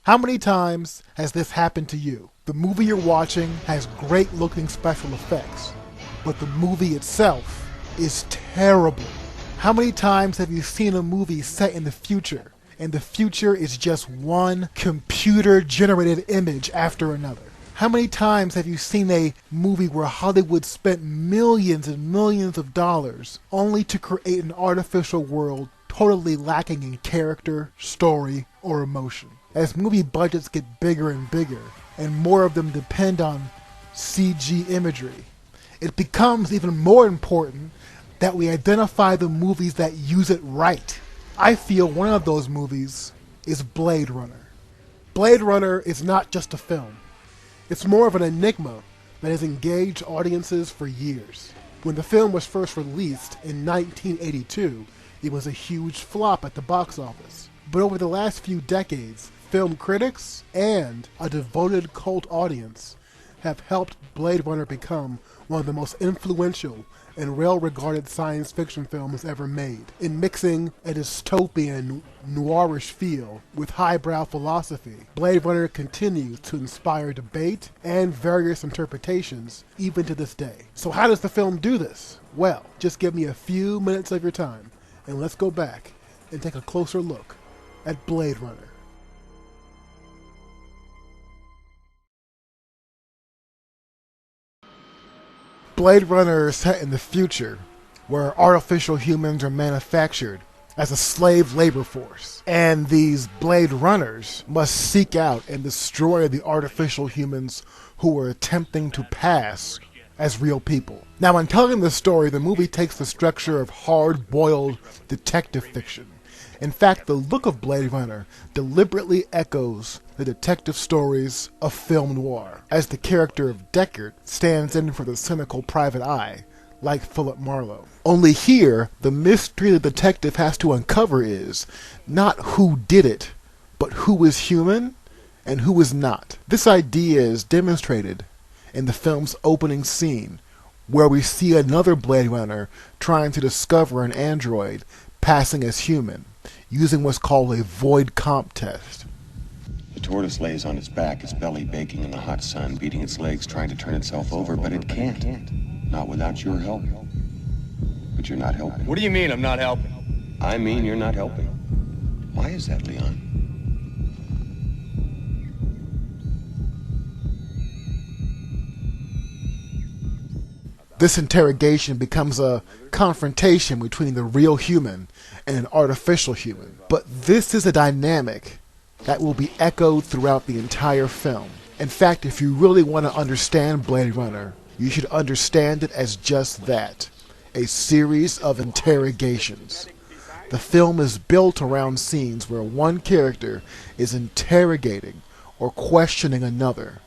How many times has this happened to you? The movie you're watching has great looking special effects, but the movie itself is terrible. How many times have you seen a movie set in the future, and the future is just one computer generated image after another? How many times have you seen a movie where Hollywood spent millions and millions of dollars only to create an artificial world totally lacking in character, story, or emotion? As movie budgets get bigger and bigger, and more of them depend on CG imagery, it becomes even more important that we identify the movies that use it right. I feel one of those movies is Blade Runner. Blade Runner is not just a film. It's more of an enigma that has engaged audiences for years. When the film was first released in 1982, it was a huge flop at the box office. But over the last few decades, film critics and a devoted cult audience have helped Blade Runner become one of the most influential and well-regarded science fiction films ever made. In mixing a dystopian, noirish feel with highbrow philosophy, Blade Runner continues to inspire debate and various interpretations even to this day. So how does the film do this? Well, just give me a few minutes of your time, and let's go back and take a closer look at Blade Runner. Blade Runner is set in the future, where artificial humans are manufactured as a slave labor force. And these Blade Runners must seek out and destroy the artificial humans who are attempting to pass as real people. Now, in telling the story, the movie takes the structure of hard-boiled detective fiction. In fact, the look of Blade Runner deliberately echoes the detective stories of film noir, as the character of Deckard stands in for the cynical private eye, like Philip Marlowe. Only here, the mystery the detective has to uncover is not who did it, but who is human and who is not. This idea is demonstrated in the film's opening scene, where we see another Blade Runner trying to discover an android passing as human, using what's called a void comp test. The tortoise lays on its back, its belly baking in the hot sun, beating its legs, trying to turn itself over, but it can't. Not without your help. But you're not helping. What do you mean I'm not helping? I mean you're not helping. Why is that, Leon? This interrogation becomes a confrontation between the real human and an artificial human. But this is a dynamic that will be echoed throughout the entire film. In fact, if you really want to understand Blade Runner, you should understand it as just that, a series of interrogations. The film is built around scenes where one character is interrogating or questioning another.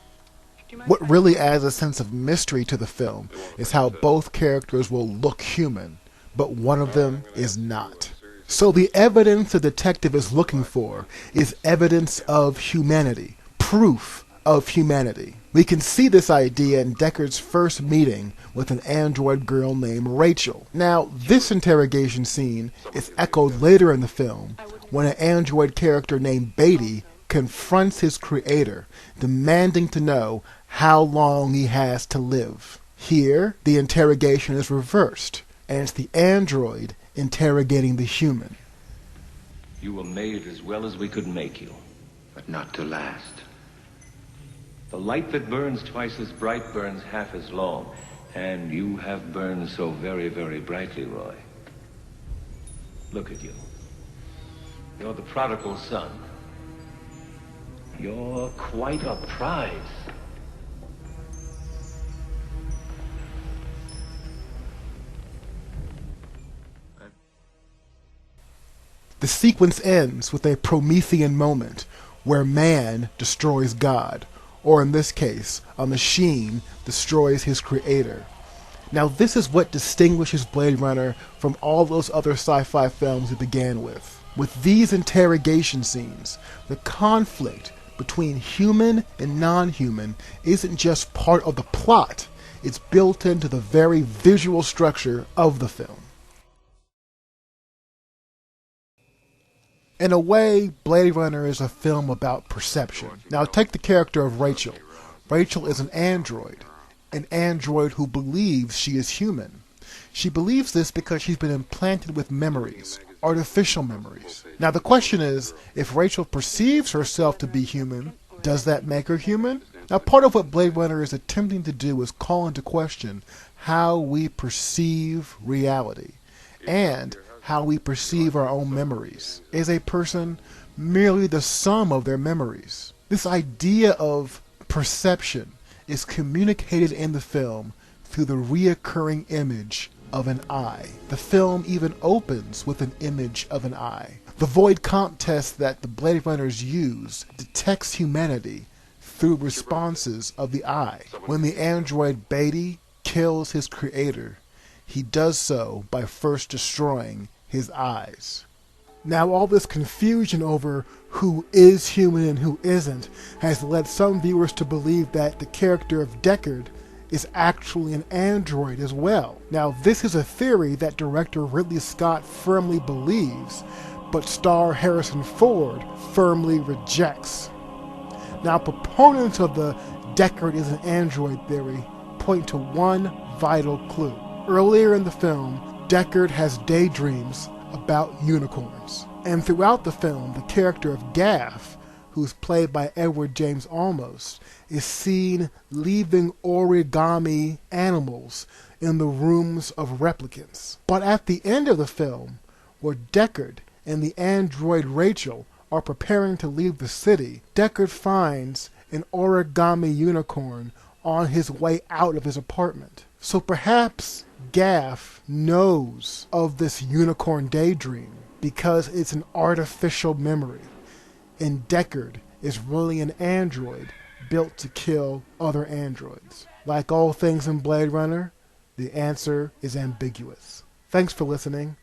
What really adds a sense of mystery to the film is how both characters will look human, but one of them is not. So the evidence the detective is looking for is evidence of humanity, proof of humanity. We can see this idea in Deckard's first meeting with an android girl named Rachel. Now, this interrogation scene is echoed later in the film when an android character named Beatty confronts his creator, demanding to know how long he has to live. Here, the interrogation is reversed, and it's the android interrogating the human. You were made as well as we could make you. But not to last. The light that burns twice as bright burns half as long. And you have burned so very, very brightly, Roy. Look at you. You're the prodigal son. You're quite a prize. The sequence ends with a Promethean moment where man destroys God, or in this case, a machine destroys his creator. Now this is what distinguishes Blade Runner from all those other sci-fi films we began with. With these interrogation scenes, the conflict between human and non-human isn't just part of the plot, it's built into the very visual structure of the film. In a way, Blade Runner is a film about perception. Now take the character of Rachel. Rachel is an android who believes she is human. She believes this because she's been implanted with memories, artificial memories. Now the question is, if Rachel perceives herself to be human, does that make her human? Now part of what Blade Runner is attempting to do is call into question how we perceive reality and how we perceive our own memories. Is a person merely the sum of their memories? This idea of perception is communicated in the film through the reoccurring image of an eye. The film even opens with an image of an eye. The Voight-Kampff test that the Blade Runners use detects humanity through responses of the eye. When the android Beatty kills his creator, he does so by first destroying his eyes. Now all this confusion over who is human and who isn't has led some viewers to believe that the character of Deckard is actually an android as well. Now this is a theory that director Ridley Scott firmly believes, but star Harrison Ford firmly rejects. Now proponents of the Deckard is an android theory point to one vital clue. Earlier in the film, Deckard has daydreams about unicorns. And throughout the film, the character of Gaff, who's played by Edward James Olmos, is seen leaving origami animals in the rooms of replicants. But at the end of the film, where Deckard and the android Rachel are preparing to leave the city, Deckard finds an origami unicorn on his way out of his apartment. So perhaps Gaff knows of this unicorn daydream because it's an artificial memory, and Deckard is really an android built to kill other androids. Like all things in Blade Runner, the answer is ambiguous. Thanks for listening.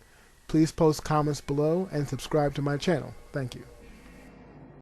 Please post comments below and subscribe to my channel. Thank you.